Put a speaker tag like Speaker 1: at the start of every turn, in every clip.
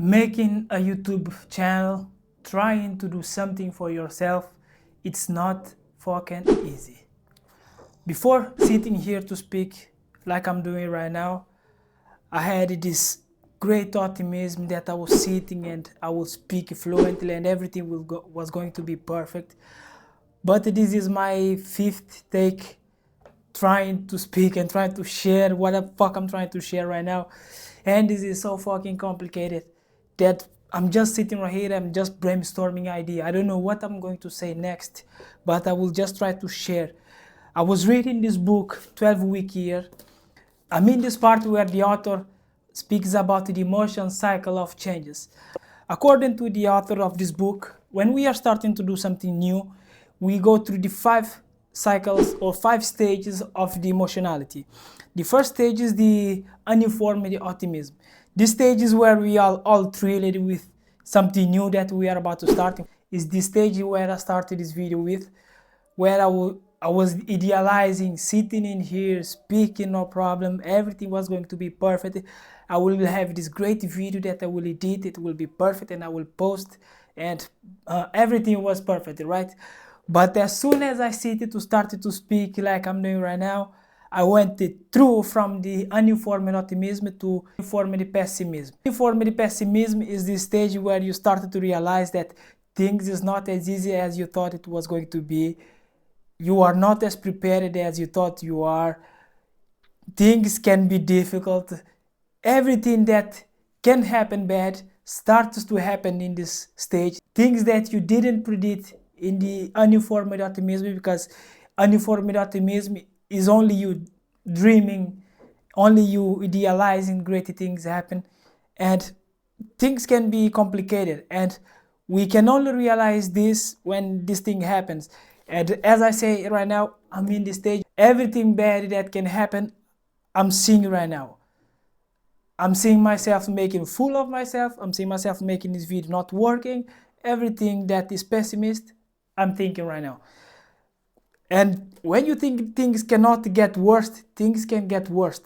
Speaker 1: Making a YouTube channel, trying to do something for yourself, it's not fucking easy. Before sitting here to speak like I'm doing right now, I had this great optimism that I was sitting and I will speak fluently and everything was going to be perfect. But this is my fifth take trying to speak and trying to share what the fuck I'm trying to share right now. And this is so fucking complicated that I'm just sitting right here, I'm just brainstorming idea. I don't know what I'm going to say next, but I will just try to share. I was reading this book, 12-Week Year. I'm in this part where the author speaks about the emotion cycle of changes. According to the author of this book, when we are starting to do something new, we go through the 5 cycles or 5 stages of the emotionality. The first stage is the uninformed optimism. This stage is where we are all thrilled with something new that we are about to start. Is the stage where I started this video with, where I was idealizing, sitting in here, speaking, no problem, everything was going to be perfect. I will have this great video that I will edit, it will be perfect and I will post, and everything was perfect, right? But as soon as I started to speak like I'm doing right now, I went through from the uninformed optimism to informed pessimism. Informed pessimism is the stage where you started to realize that things is not as easy as you thought it was going to be. You are not as prepared as you thought you are. Things can be difficult. Everything that can happen bad starts to happen in this stage. Things that you didn't predict in the uninformed optimism, because uninformed optimism is only you dreaming, only you idealizing great things happen, and things can be complicated, and we can only realize this when this thing happens. And as I say right now, I'm in this stage. Everything bad that can happen, I'm seeing right now. I'm seeing myself making fool of myself. I'm seeing myself making this video not working. Everything that is pessimist, I'm thinking right now. And when you think things cannot get worse, things can get worse.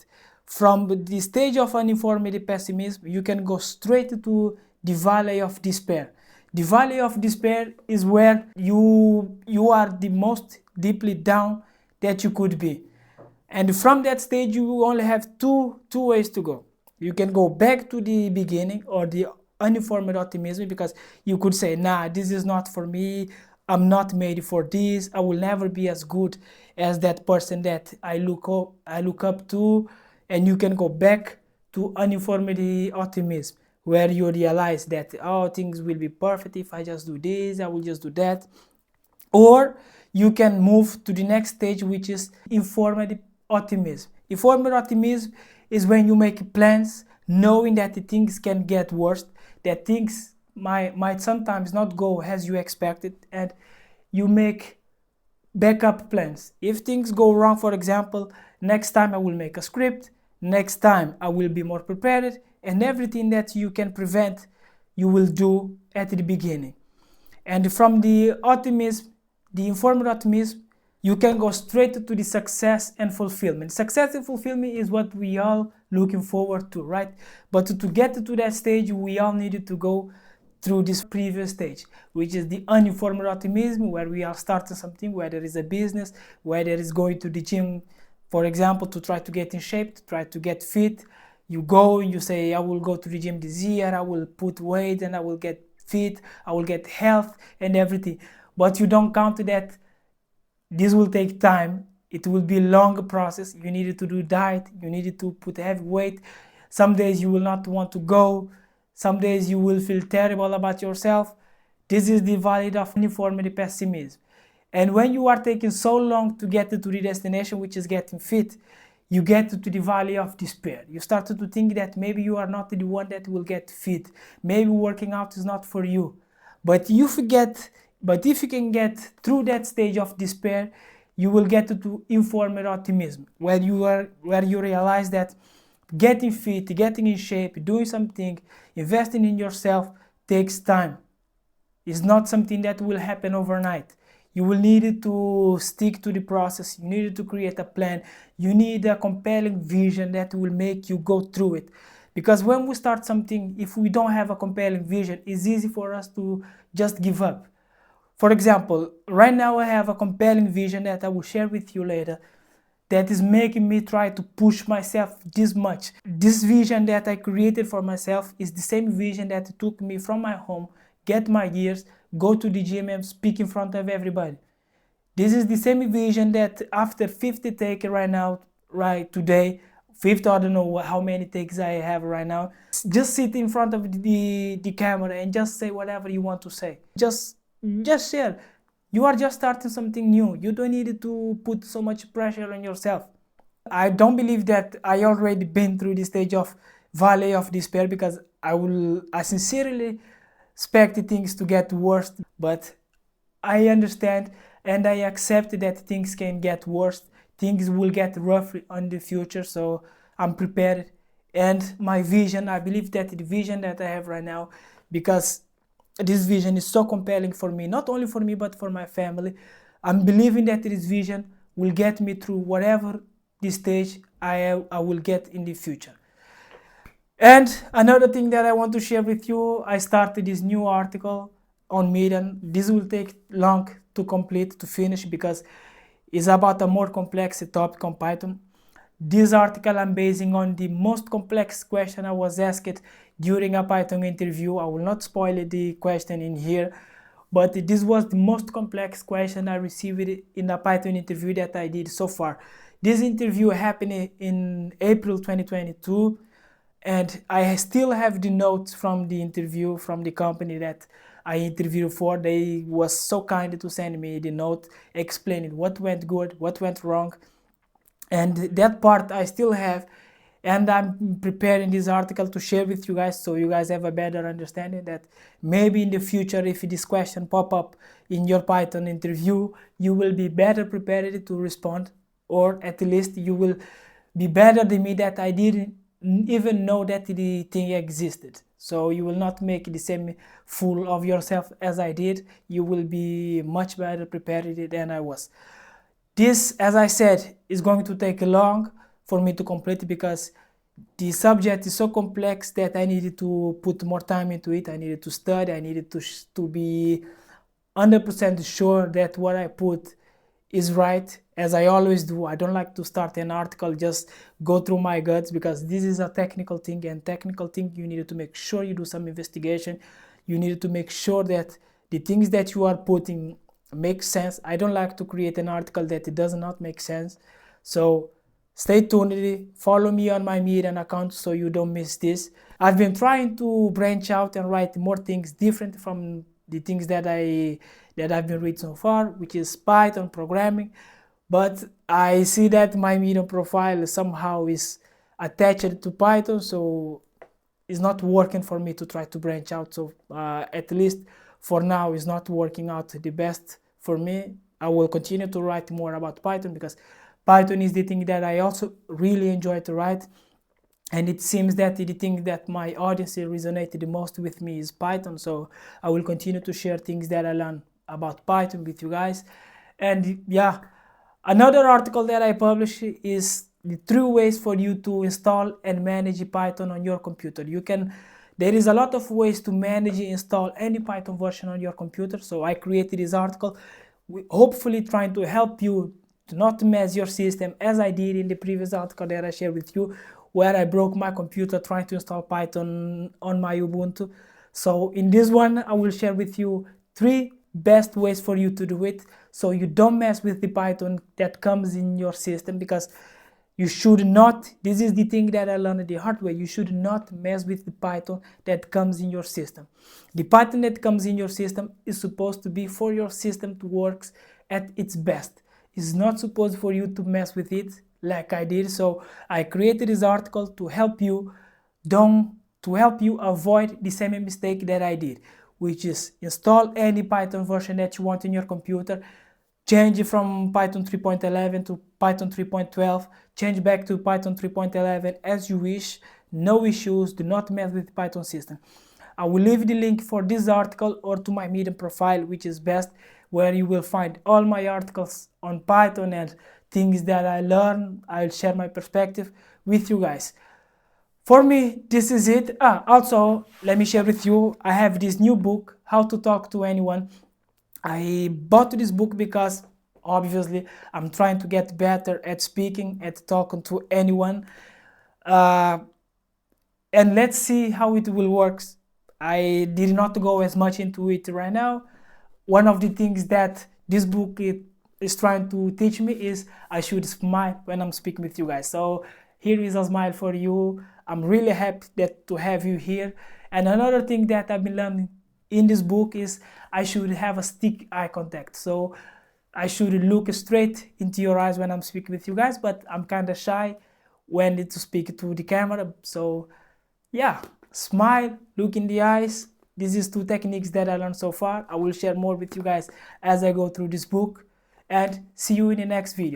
Speaker 1: From the stage of uninformed pessimism, you can go straight to the valley of despair. The valley of despair is where you are the most deeply down that you could be. And from that stage, you only have two ways to go. You can go back to the beginning or the uninformed optimism, because you could say, nah, this is not for me. I'm not made for this. I will never be as good as that person that I look up to. And you can go back to uninformed optimism, where you realize that, oh, things will be perfect if I just do this, I will just do that. Or you can move to the next stage, which is informed optimism. Informed optimism is when you make plans knowing that the things can get worse, that things might sometimes not go as you expected, and you make backup plans. If things go wrong, for example, next time I will make a script, next time I will be more prepared, and everything that you can prevent, you will do at the beginning. And from the optimism, the informed optimism, you can go straight to the success and fulfillment. Success and fulfillment is what we all looking forward to, right? But to get to that stage, we all needed to go through this previous stage, which is the uninformed optimism, where we are starting something, whether it's a business, whether it's going to the gym, for example, to try to get in shape, to try to get fit. You go and you say, I will go to the gym this year, I will put weight and I will get fit, I will get health and everything. But you don't count that this will take time. It will be a long process. You needed to do diet, you needed to put heavy weight. Some days you will not want to go. Some days you will feel terrible about yourself. This is the valley of uninformed pessimism. And when you are taking so long to get to the destination, which is getting fit, you get to the valley of despair. You start to think that maybe you are not the one that will get fit. Maybe working out is not for you. But if you can get through that stage of despair, you will get to informed optimism, where you realize that getting fit, getting in shape, doing something, investing in yourself takes time. It's not something that will happen overnight. You will need to stick to the process. You need to create a plan. You need a compelling vision that will make you go through it. Because when we start something, if we don't have a compelling vision, it's easy for us to just give up. For example, right now I have a compelling vision that I will share with you later that is making me try to push myself this much. This vision that I created for myself is the same vision that took me from my home, get my gears, go to the gym and speak in front of everybody. This is the same vision that after 50 takes right now, right today, 50, I don't know how many takes I have right now, just sit in front of the camera and just say whatever you want to say. Just share. You are just starting something new. You don't need to put so much pressure on yourself. I don't believe that I already been through the stage of valley of despair, because I sincerely expect things to get worse, but I understand and I accept that things can get worse. Things will get rough in the future, so I'm prepared. And my vision, I believe that the vision that I have right now, because this vision is so compelling for me, not only for me but for my family. I'm believing that this vision will get me through whatever the stage I will get in the future. And another thing that I want to share with you, I started this new article on Medium. This will take long to complete, to finish, because it's about a more complex topic on Python. This article I'm basing on the most complex question I was asked during a Python interview. I will not spoil the question in here, but this was the most complex question I received in a Python interview that I did so far. This interview happened in April 2022, and I still have the notes from the interview from the company that I interviewed for. They was so kind to send me the note explaining what went good, what went wrong, and that part I still have, and I'm preparing this article to share with you guys, so you guys have a better understanding that maybe in the future, if this question pop up in your Python interview, you will be better prepared to respond, or at least you will be better than me that I didn't even know that the thing existed. So you will not make the same fool of yourself as I did. You will be much better prepared than I was. This, as I said, is going to take long for me to complete, because the subject is so complex that I needed to put more time into it. I needed to study. I needed to be 100% sure that what I put is right, as I always do. I don't like to start an article, just go through my guts, because this is a technical thing, and technical thing you need to make sure you do some investigation. You need to make sure that the things that you are putting make sense. I don't like to create an article that it does not make sense. So stay tuned, follow me on my Medium account so you don't miss this. I've been trying to branch out and write more things different from the things that I've been reading so far, which is Python programming. But I see that my Medium profile somehow is attached to Python, so it's not working for me to try to branch out. So at least for now, it's not working out the best for me. I will continue to write more about Python, because Python is the thing that I also really enjoy to write. And it seems that the thing that my audience resonated the most with me is Python. So I will continue to share things that I learn about Python with you guys. And yeah, another article that I published is the 3 ways for you to install and manage Python on your computer. There is a lot of ways to manage and install any Python version on your computer. So I created this article, hopefully trying to help you to not mess your system, as I did in the previous article that I shared with you, where I broke my computer trying to install Python on my Ubuntu. So in this one, I will share with you 3 best ways for you to do it, so you don't mess with the Python that comes in your system, because you should not, this is the thing that I learned the hard way, you should not mess with the Python that comes in your system. The Python that comes in your system is supposed to be for your system to work at its best. It's not supposed for you to mess with it like I did. So I created this article to help you avoid the same mistake that I did, which is install any Python version that you want in your computer, change it from Python 3.11 to Python 3.12, change back to Python 3.11 as you wish, no issues, do not mess with the Python system. I will leave the link for this article or to my Medium profile, which is best, where you will find all my articles on Python and things that I learn. I'll share my perspective with you guys. For me, this is it. Also, let me share with you, I have this new book, How to Talk to Anyone. I bought this book because obviously I'm trying to get better at speaking, at talking to anyone. Uh, and let's see how it will work. I did not go as much into it right now. One of the things that this book is trying to teach me is I should smile when I'm speaking with you guys. So here is a smile for you. I'm really happy to have you here. And another thing that I've been learning in this book is I should have a stick eye contact. So I should look straight into your eyes when I'm speaking with you guys, but I'm kind of shy when to speak to the camera. So yeah, smile, look in the eyes. This is 2 techniques that I learned so far. I will share more with you guys as I go through this book, and see you in the next video.